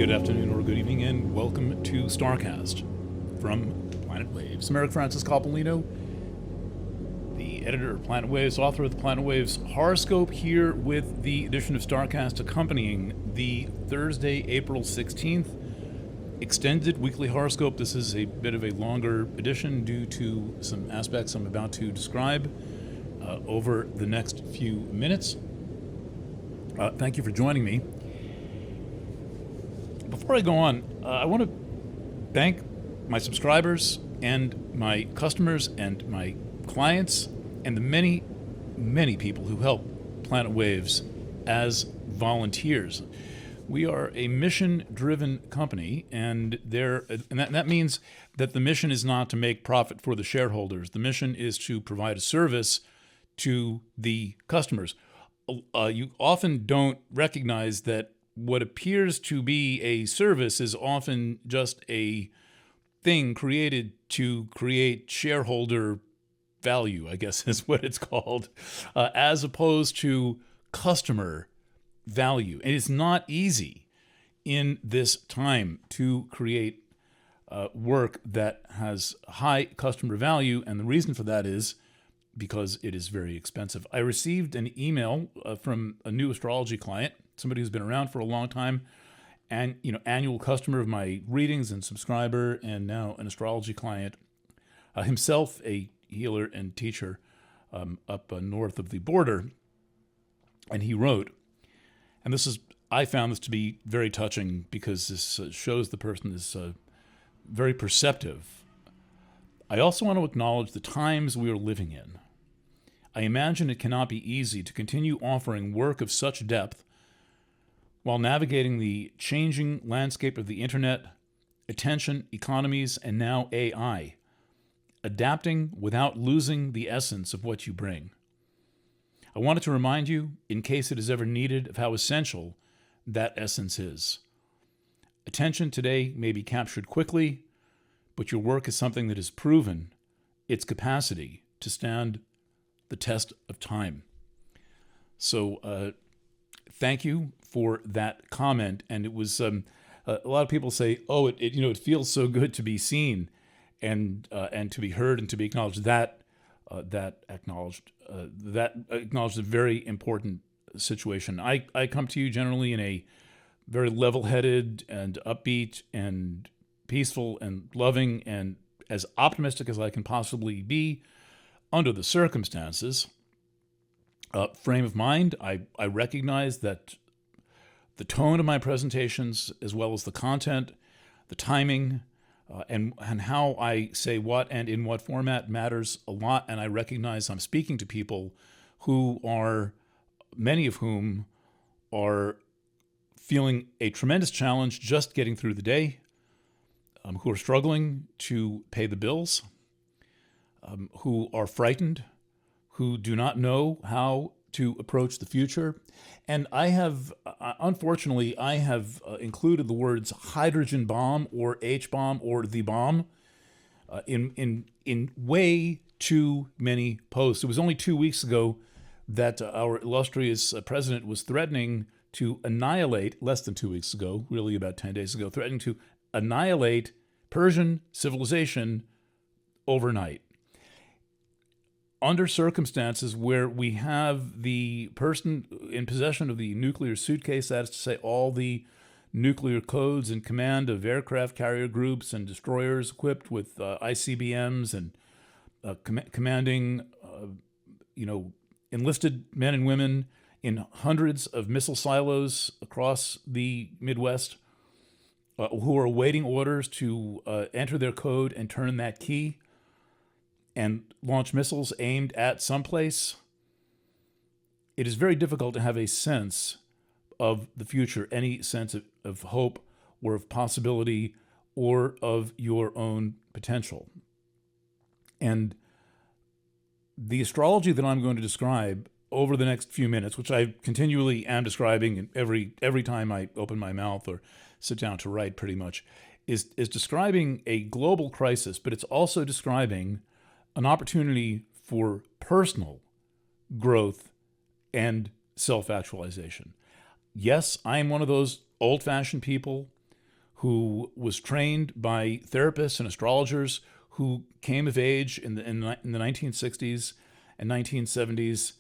Good afternoon or good evening, and welcome to Starcast from Planet Waves. I'm Eric Francis Coppolino, the editor of Planet Waves, author of the Planet Waves horoscope, here with the edition of Starcast accompanying the Thursday, April 16th extended weekly horoscope. This is a bit of a longer edition due to some aspects I'm about to describe over the next few minutes. Thank you for joining me. Before I go on, I want to thank my subscribers and my customers and my clients and the many, many people who help Planet Waves as volunteers. We are a mission-driven company, and that means that the mission is not to make profit for the shareholders. The mission is to provide a service to the customers. You often don't recognize that what appears to be a service is often just a thing created to create shareholder value, I guess is what it's called, as opposed to customer value. And it's not easy in this time to create work that has high customer value, and the reason for that is because it is very expensive. I received an email from a new astrology client, somebody who's been around for a long time, and annual customer of my readings and subscriber, and now an astrology client, himself a healer and teacher up north of the border. And he wrote, and I found this to be very touching because this shows the person is very perceptive. I also want to acknowledge the times we are living in. I imagine it cannot be easy to continue offering work of such depth while navigating the changing landscape of the internet, attention, economies, and now AI, adapting without losing the essence of what you bring. I wanted to remind you, in case it is ever needed, of how essential that essence is. Attention today may be captured quickly, but your work is something that has proven its capacity to stand the test of time. So thank you for that comment. And it was a lot of people say, "Oh, it feels so good to be seen, and to be heard and to be acknowledged." That acknowledged a very important situation. I come to you generally in a very level-headed and upbeat and peaceful and loving and as optimistic as I can possibly be under the circumstances frame of mind. I recognize that the tone of my presentations, as well as the content, the timing, and how I say what and in what format matters a lot. And I recognize I'm speaking to people many of whom are feeling a tremendous challenge just getting through the day, who are struggling to pay the bills, who are frightened, who do not know how to approach the future. And unfortunately, I have included the words hydrogen bomb or H-bomb or the bomb in way too many posts. It was only 2 weeks ago that our illustrious president was threatening to annihilate, less than 2 weeks ago, really about 10 days ago, threatening to annihilate Persian civilization overnight. Under circumstances where we have the person in possession of the nuclear suitcase, that is to say, all the nuclear codes in command of aircraft carrier groups and destroyers equipped with ICBMs and commanding, enlisted men and women in hundreds of missile silos across the Midwest, who are awaiting orders to enter their code and turn that key and launch missiles aimed at someplace. It is very difficult to have a sense of the future, any sense of hope or of possibility or of your own potential. And the astrology that I'm going to describe over the next few minutes, which I continually am describing every time I open my mouth or sit down to write pretty much, is describing a global crisis, but it's also describing an opportunity for personal growth and self-actualization. Yes, I am one of those old-fashioned people who was trained by therapists and astrologers who came of age in the 1960s and 1970s.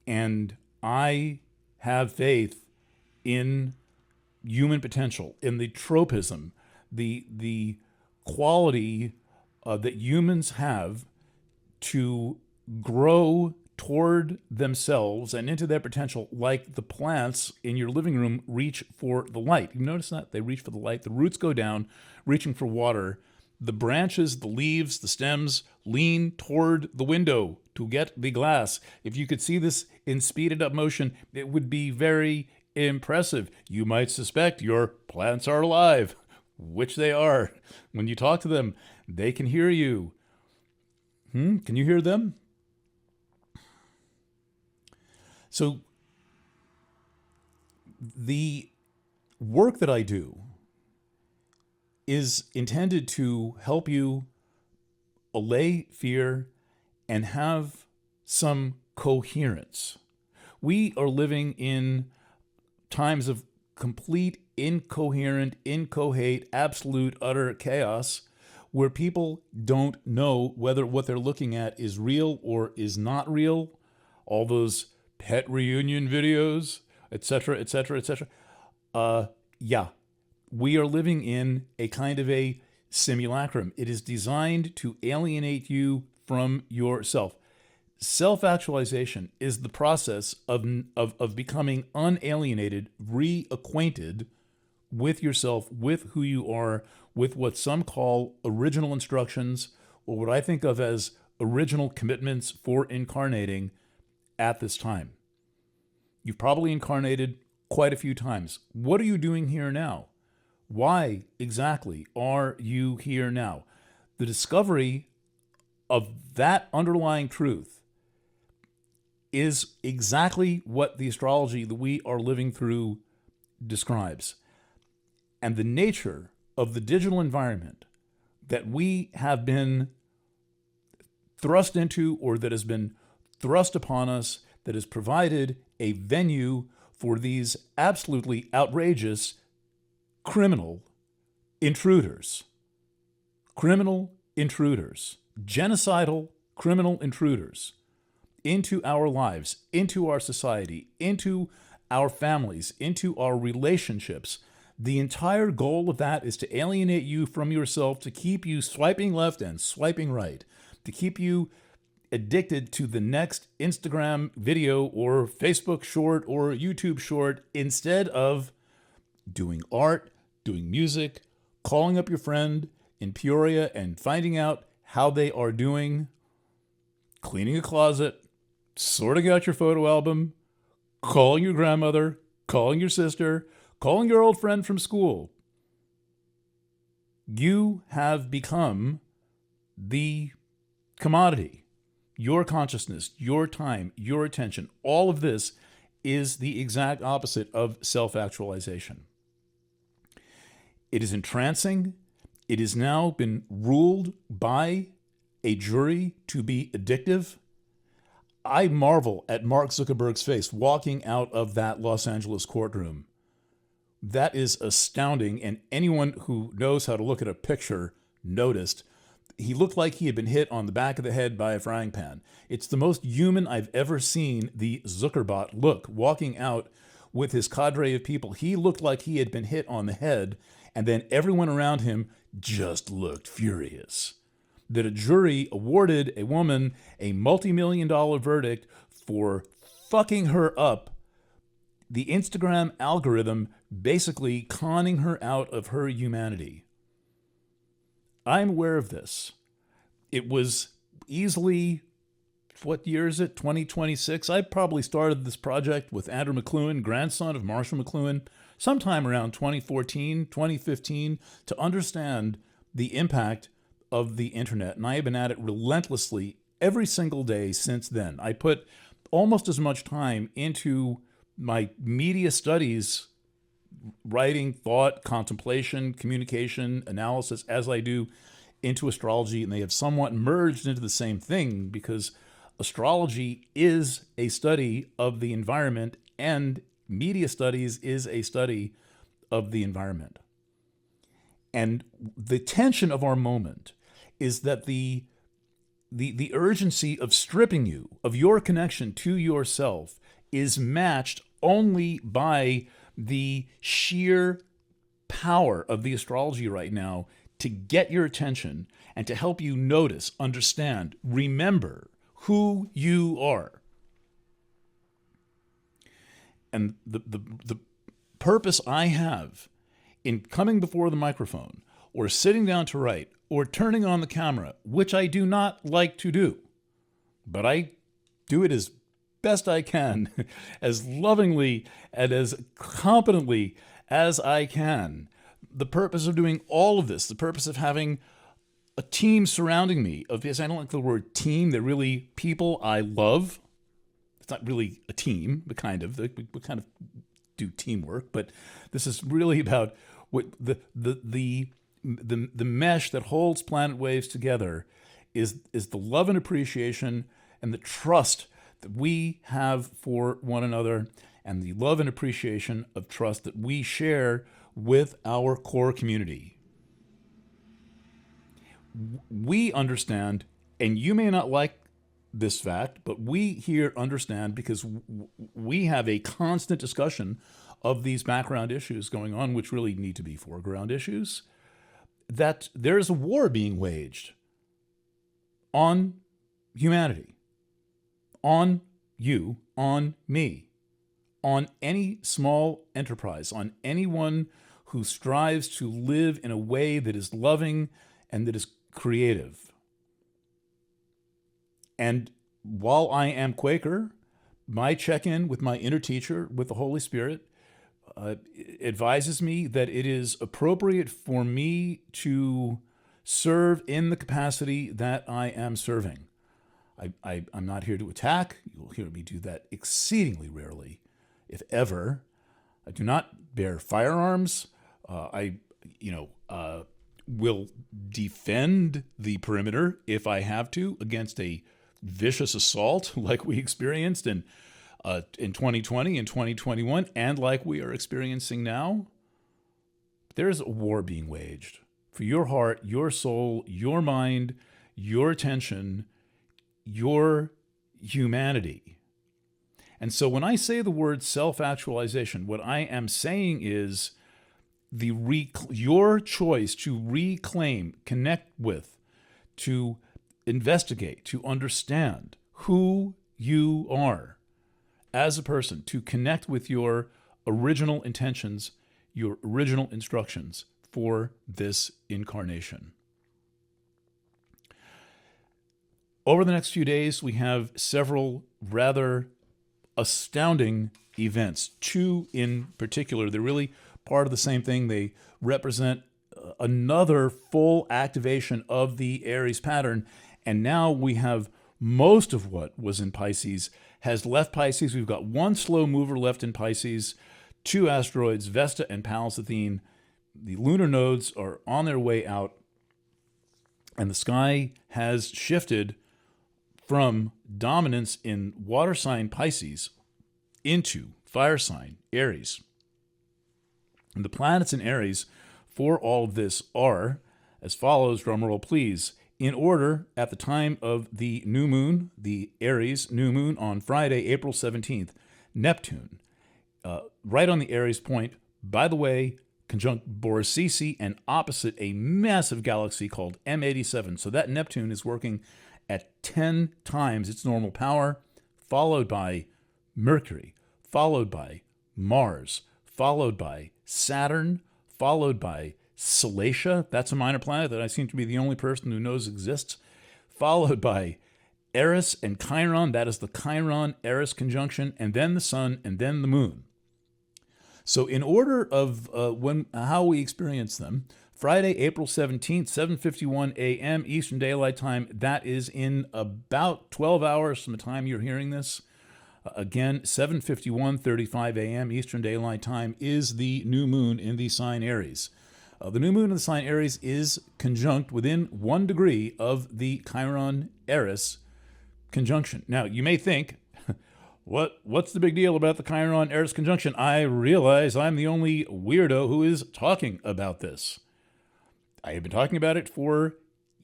And I have faith in human potential, in the tropism, the quality that humans have to grow toward themselves and into their potential, like the plants in your living room reach for the light. You notice that? They reach for the light. The roots go down, reaching for water. The branches, the leaves, the stems lean toward the window to get the glass. If you could see this in speeded up motion, it would be very impressive. You might suspect your plants are alive, which they are. When you talk to them, they can hear you. Can you hear them? So the work that I do is intended to help you allay fear and have some coherence. We are living in times of complete, incoherent, incoherent, absolute, utter chaos where people don't know whether what they're looking at is real or is not real. All those pet reunion videos, etc., etc., etc. Yeah, we are living in a kind of a simulacrum. It is designed to alienate you from yourself. Self-actualization is the process of becoming unalienated, reacquainted with yourself, with who you are, with what some call original instructions, or what I think of as original commitments for incarnating at this time. You've probably incarnated quite a few times. What are you doing here now? Why exactly are you here now? The discovery of that underlying truth is exactly what the astrology that we are living through describes. And the nature of the digital environment that we have been thrust into, or that has been thrust upon us, that has provided a venue for these absolutely outrageous criminal intruders, genocidal criminal intruders into our lives, into our society, into our families, into our relationships. The entire goal of that is to alienate you from yourself, to keep you swiping left and swiping right, to keep you addicted to the next Instagram video or Facebook short or YouTube short, instead of doing art, doing music, calling up your friend in Peoria and finding out how they are doing, cleaning a closet, sorting out your photo album, calling your grandmother, calling your sister, calling your old friend from school. You have become the commodity. Your consciousness, your time, your attention, all of this is the exact opposite of self-actualization. It is entrancing. It has now been ruled by a jury to be addictive. I marvel at Mark Zuckerberg's face walking out of that Los Angeles courtroom. That is astounding, and anyone who knows how to look at a picture noticed. He looked like he had been hit on the back of the head by a frying pan. It's the most human I've ever seen the Zuckerbot look, walking out with his cadre of people. He looked like he had been hit on the head, and then everyone around him just looked furious. That a jury awarded a woman a multi-million-dollar verdict for fucking her up, the Instagram algorithm basically conning her out of her humanity. I'm aware of this. It was easily, what year is it, 2026? I probably started this project with Andrew McLuhan, grandson of Marshall McLuhan, sometime around 2014, 2015, to understand the impact of the internet. And I have been at it relentlessly every single day since then. I put almost as much time into my media studies, writing, thought, contemplation, communication, analysis, as I do into astrology, and they have somewhat merged into the same thing, because astrology is a study of the environment and media studies is a study of the environment. And the tension of our moment is that the urgency of stripping you of your connection to yourself is matched only by the sheer power of the astrology right now to get your attention and to help you notice, understand, remember who you are. And the purpose I have in coming before the microphone or sitting down to write or turning on the camera, which I do not like to do, but I do it as best I can, as lovingly and as competently as I can. The purpose of doing all of this, the purpose of having a team surrounding me, of this, I don't like the word team, they're really people I love. It's not really a team, but kind of. We kind of do teamwork, but this is really about what the mesh that holds Planet Waves together is the love and appreciation and the trust that we have for one another, and the love and appreciation of trust that we share with our core community. We understand, and you may not like this fact, but we here understand because we have a constant discussion of these background issues going on, which really need to be foreground issues, that there is a war being waged on humanity, on you, on me, on any small enterprise, on anyone who strives to live in a way that is loving and that is creative. And while I am Quaker, my check-in with my inner teacher, with the Holy Spirit, advises me that it is appropriate for me to serve in the capacity that I am serving. I'm not here to attack. You'll hear me do that exceedingly rarely, if ever. I do not bear firearms. I will defend the perimeter if I have to against a vicious assault like we experienced in 2020 and 2021, and like we are experiencing now. There is a war being waged for your heart, your soul, your mind, your attention, your humanity. And so when I say the word self-actualization, what I am saying is your choice to reclaim, connect with, to investigate, to understand who you are as a person, to connect with your original intentions, your original instructions for this incarnation. Over the next few days, we have several rather astounding events. Two in particular, they're really part of the same thing. They represent another full activation of the Aries pattern. And now we have most of what was in Pisces has left Pisces. We've got one slow mover left in Pisces, two asteroids, Vesta and Pallas Athene. The lunar nodes are on their way out, and the sky has shifted from dominance in water sign Pisces into fire sign Aries. And the planets in Aries for all of this are as follows, drumroll please. In order, at the time of the new moon, the Aries new moon on Friday, April 17th, Neptune, right on the Aries point, by the way, conjunct Boris-Cece and opposite a massive galaxy called M87. So that Neptune is working at 10 times its normal power, followed by Mercury, followed by Mars, followed by Saturn, followed by Salacia, that's a minor planet that I seem to be the only person who knows exists, followed by Eris and Chiron, that is the Chiron-Eris conjunction, and then the Sun, and then the Moon. So in order of how we experience them, Friday, April 17th, 7:51 a.m. Eastern Daylight Time, that is in about 12 hours from the time you're hearing this. Again, 7:51:35 a.m. Eastern Daylight Time is the new moon in the sign Aries. The new moon in the sign Aries is conjunct within 1 degree of the Chiron-Eris conjunction. Now, you may think, what's the big deal about the Chiron-Eris conjunction? I realize I'm the only weirdo who is talking about this. I have been talking about it for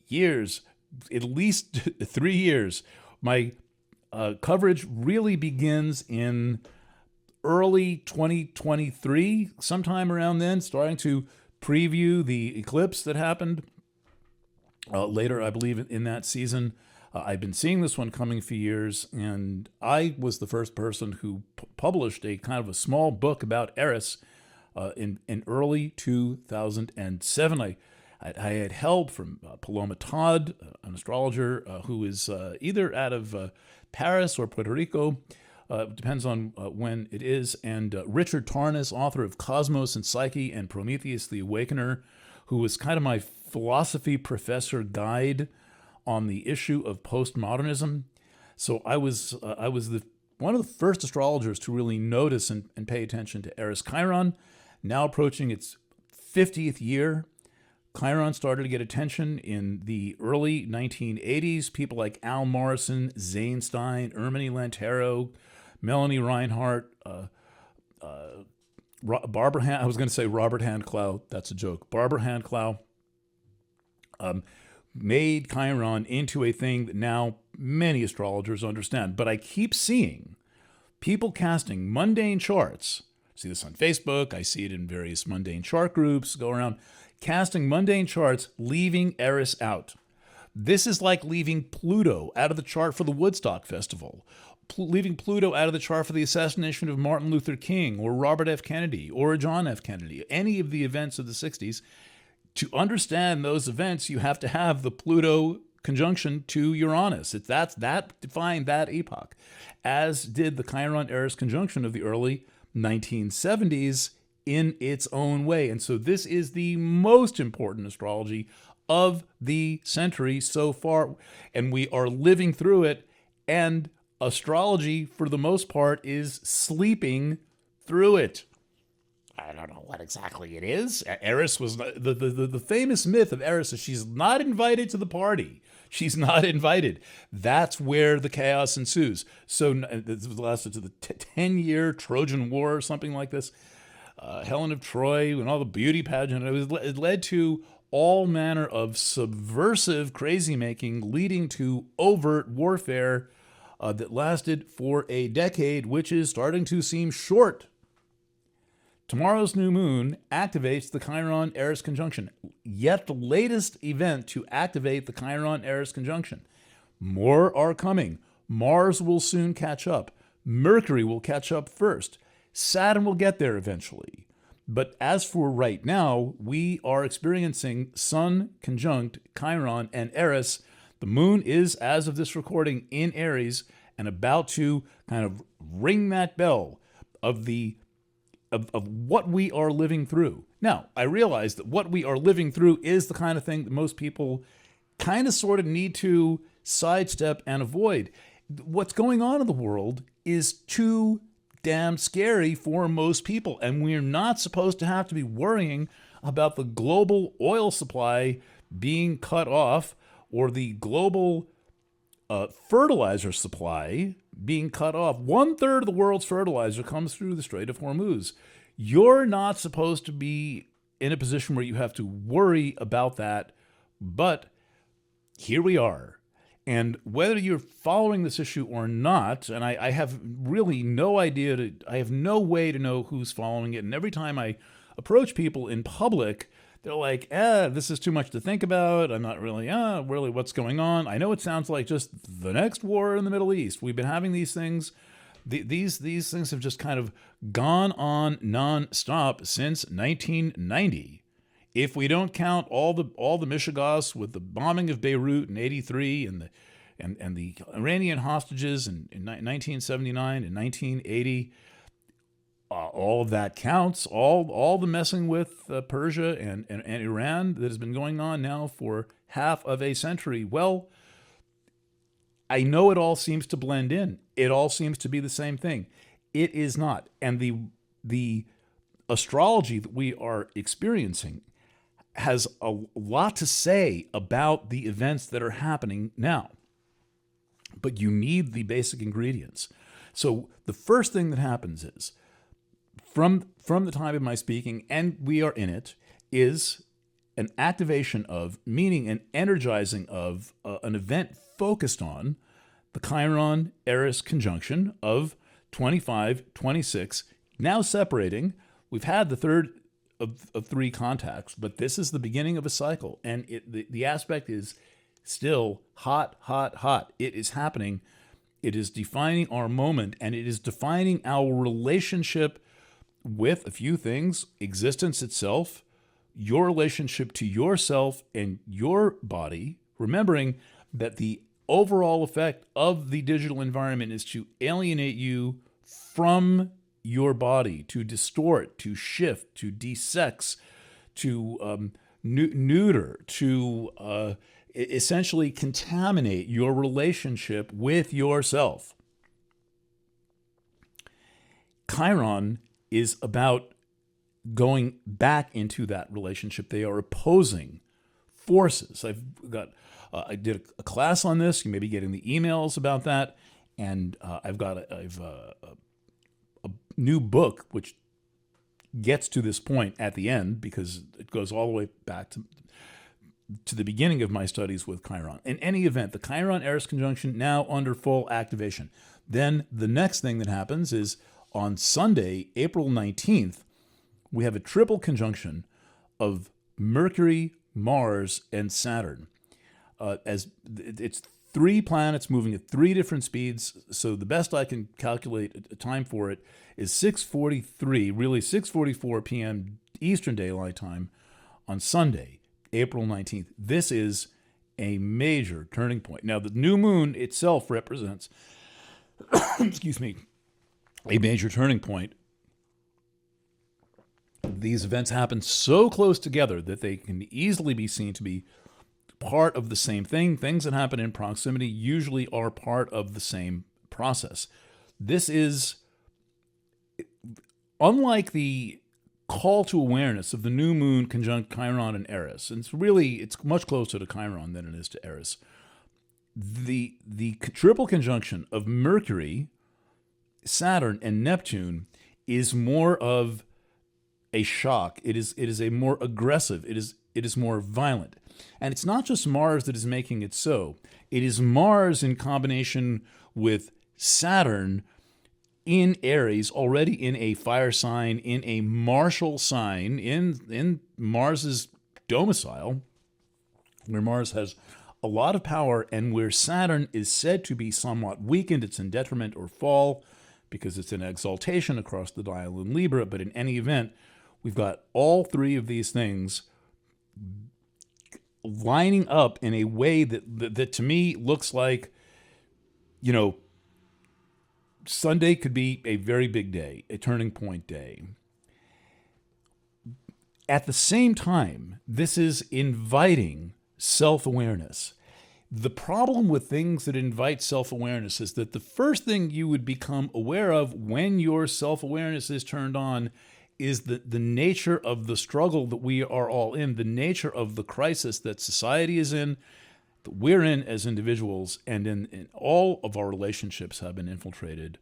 years, at least 3 years. My coverage really begins in early 2023, sometime around then, starting to preview the eclipse that happened later, I believe, in that season. I've been seeing this one coming for years, and I was the first person who published a kind of a small book about Eris in early 2007. I had help from Paloma Todd, an astrologer who is either out of Paris or Puerto Rico. Depends on when it is. And Richard Tarnas, author of Cosmos and Psyche and Prometheus the Awakener, who was kind of my philosophy professor guide on the issue of postmodernism. So I was one of the first astrologers to really notice and pay attention to Eris Chiron, now approaching its 50th year. Chiron started to get attention in the early 1980s. People like Al Morrison, Zane Stein, Erminie Lantero, Melanie Reinhardt, Barbara I was going to say Robert Handclough. That's a joke. Barbara Handclough made Chiron into a thing that now many astrologers understand. But I keep seeing people casting mundane charts. I see this on Facebook. I see it in various mundane chart groups go around, casting mundane charts, leaving Eris out. This is like leaving Pluto out of the chart for the Woodstock Festival, leaving Pluto out of the chart for the assassination of Martin Luther King or Robert F. Kennedy or John F. Kennedy, any of the events of the 60s. To understand those events, you have to have the Pluto conjunction to Uranus. That defined that epoch, as did the Chiron-Eris conjunction of the early 1970s in its own way. And so this is the most important astrology of the century so far, and we are living through it, and astrology, for the most part, is sleeping through it. I don't know what exactly it is. Eris was the famous myth of Eris is she's not invited to the party. She's not invited. That's where the chaos ensues. So this lasted to the 10-year Trojan War or something like this. Helen of Troy and all the beauty pageant. It led to all manner of subversive crazy making, leading to overt warfare that lasted for a decade, which is starting to seem short. Tomorrow's new moon activates the Chiron-Eris conjunction, yet the latest event to activate the Chiron-Eris conjunction. More are coming. Mars will soon catch up. Mercury will catch up first. Saturn will get there eventually. But as for right now, we are experiencing Sun conjunct Chiron and Eris. The moon is, as of this recording, in Aries and about to kind of ring that bell of what we are living through. Now, I realize that what we are living through is the kind of thing that most people kind of sort of need to sidestep and avoid. What's going on in the world is too damn scary for most people, and we're not supposed to have to be worrying about the global oil supply being cut off or the global fertilizer supply being cut off. 1/3 of the world's fertilizer comes through the Strait of Hormuz. You're not supposed to be in a position where you have to worry about that, but here we are. And whether you're following this issue or not, and I have really no idea, I have no way to know who's following it. And every time I approach people in public, they're like, this is too much to think about. I'm not really what's going on. I know it sounds like just the next war in the Middle East. We've been having these things. These things have just kind of gone on nonstop since 1990. If we don't count all the mishigas with the bombing of Beirut in '83 and the Iranian hostages in 1979 and 1980. All of that counts. All the messing with Persia and Iran that has been going on now for half of a century. Well, I know it all seems to blend in. It all seems to be the same thing. It is not. And the astrology that we are experiencing has a lot to say about the events that are happening now. But you need the basic ingredients. So the first thing that happens is, from the time of my speaking, and we are in it, is an activation of, meaning an energizing of an event focused on the Chiron Eris conjunction of 25, 26, now separating. We've had the third of three contacts, but this is the beginning of a cycle. And the aspect is still hot, hot, hot. It is happening. It is defining our moment, and it is defining our relationship with a few things: existence itself, your relationship to yourself and your body, remembering that the overall effect of the digital environment is to alienate you from your body, to distort, to shift, to desex, to neuter, to essentially contaminate your relationship with yourself. Chiron is about going back into that relationship. They are opposing forces. I did a class on this. You may be getting the emails about that, and I've a new book which gets to this point at the end, because it goes all the way back to the beginning of my studies with Chiron. In any event, the Chiron Eris conjunction now under full activation. Then the next thing that happens is on Sunday, April 19th, we have a triple conjunction of Mercury, Mars, and Saturn. As it's three planets moving at three different speeds, so the best I can calculate a time for it is 6:43, really 6:44 p.m. Eastern Daylight Time on Sunday, April 19th. This is a major turning point. Now, the new moon itself represents, excuse me, a major turning point. These events happen so close together that they can easily be seen to be part of the same thing. Things that happen in proximity usually are part of the same process. This is, unlike the call to awareness of the new moon conjunct Chiron and Eris, and it's much closer to Chiron than it is to Eris. The triple conjunction of Mercury, Saturn, and Neptune is more of a shock. It is a more aggressive. It is more violent. And it's not just Mars that is making it so. It is Mars in combination with Saturn in Aries, already in a fire sign, in a martial sign, in Mars's domicile, where Mars has a lot of power and where Saturn is said to be somewhat weakened. It's in detriment or fall because it's in exaltation across the dial in Libra. But in any event, we've got all three of these things lining up in a way that to me looks like, Sunday could be a very big day, a turning point day. At the same time, this is inviting self-awareness. The problem with things that invite self-awareness is that the first thing you would become aware of when your self-awareness is turned on is the nature of the struggle that we are all in, the nature of the crisis that society is in, that we're in as individuals, and in all of our relationships have been infiltrated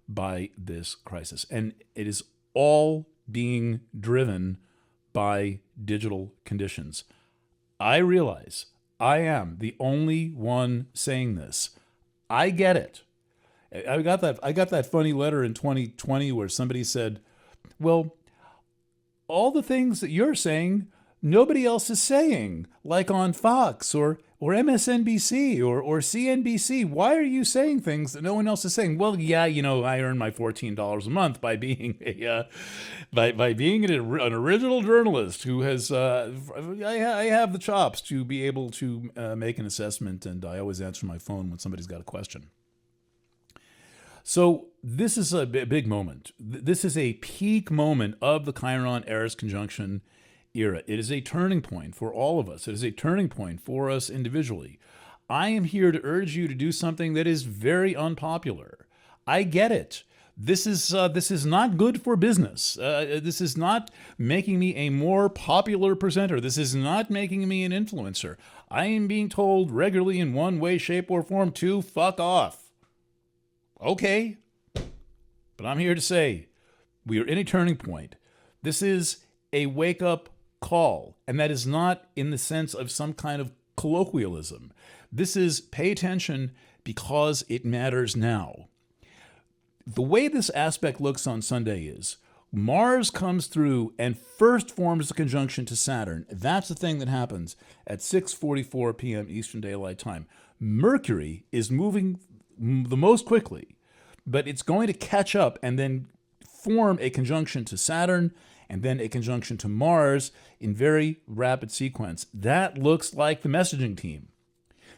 by this crisis. And it is all being driven by digital conditions. I realize I am the only one saying this. I get it. I got that funny letter in 2020 where somebody said, well, all the things that you're saying, nobody else is saying, like on Fox or MSNBC or CNBC. Why are you saying things that no one else is saying? Well, yeah, I earn my $14 a month by being by being an original journalist who has I have the chops to be able to make an assessment, and I always answer my phone when somebody's got a question. So this is a big moment. This is a peak moment of the Chiron Eris conjunction era. It is a turning point for all of us. It is a turning point for us individually. I am here to urge you to do something that is very unpopular. I get it. This is not good for business. This is not making me a more popular presenter. This is not making me an influencer. I am being told regularly in one way, shape, or form to fuck off. Okay, but I'm here to say we are in a turning point. This is a wake-up call. And that is not in the sense of some kind of colloquialism. This is pay attention because it matters now. The way this aspect looks on Sunday is Mars comes through and first forms a conjunction to Saturn. That's the thing that happens at 6:44 p.m. Eastern Daylight Time. Mercury is moving the most quickly, but it's going to catch up and then form a conjunction to Saturn and then a conjunction to Mars in very rapid sequence. That looks like the messaging team.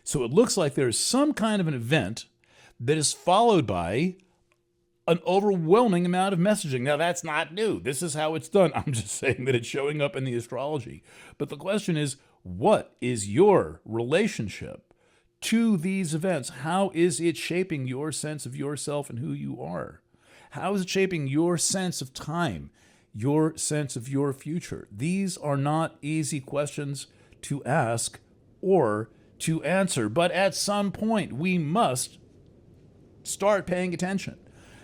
So it looks like there's some kind of an event that is followed by an overwhelming amount of messaging. Now, that's not new. This is how it's done. I'm just saying that it's showing up in the astrology. But the question is, what is your relationship to these events? How is it shaping your sense of yourself and who you are? How is it shaping your sense of time, your sense of your future? These are not easy questions to ask or to answer, but at some point we must start paying attention.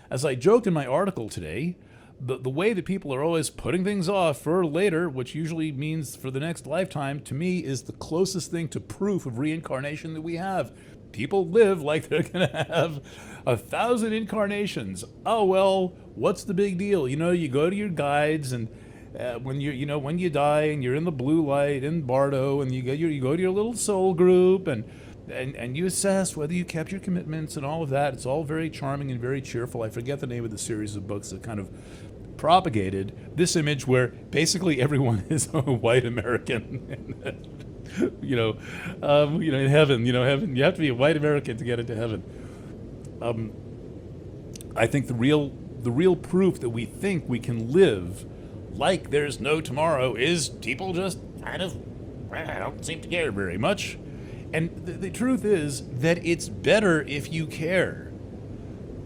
As I joked in my article today, the way that people are always putting things off for later, which usually means for the next lifetime, to me is the closest thing to proof of reincarnation that we have. People live like they're going to have 1,000 incarnations. Oh, well, what's the big deal? You go to your guides, and when you die and you're in the blue light in Bardo, and you go to your little soul group, and you assess whether you kept your commitments and all of that. It's all very charming and very cheerful. I forget the name of the series of books that kind of propagated this image where basically everyone is a white American. In heaven, you have to be a white American to get into heaven. I think the real proof that we think we can live like there's no tomorrow is people just kind of don't seem to care very much. And the truth is that it's better if you care.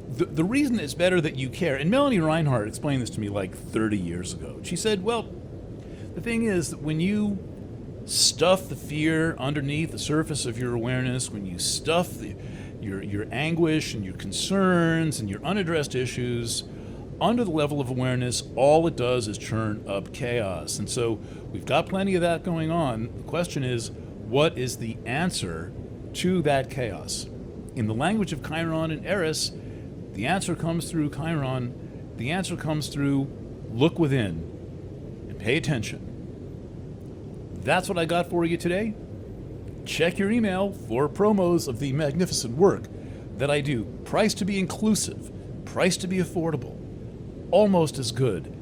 The reason it's better that you care, and Melanie Reinhardt explained this to me like 30 years ago. She said, well, the thing is that when you stuff the fear underneath the surface of your awareness, when you stuff your anguish and your concerns and your unaddressed issues under the level of awareness, all it does is churn up chaos. And so we've got plenty of that going on. The question is, what is the answer to that chaos? In the language of Chiron and Aries, the answer comes through Chiron. The answer comes through look within and pay attention. That's what I got for you today. Check your email for promos of the magnificent work that I do. Priced to be inclusive, priced to be affordable, almost as good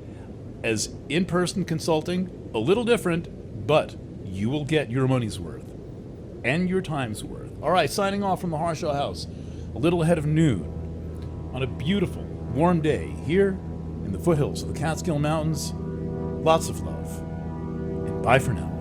as in-person consulting, a little different, but you will get your money's worth and your time's worth. All right, signing off from the Harshaw House, a little ahead of noon on a beautiful, warm day here in the foothills of the Catskill Mountains. Lots of love, and bye for now.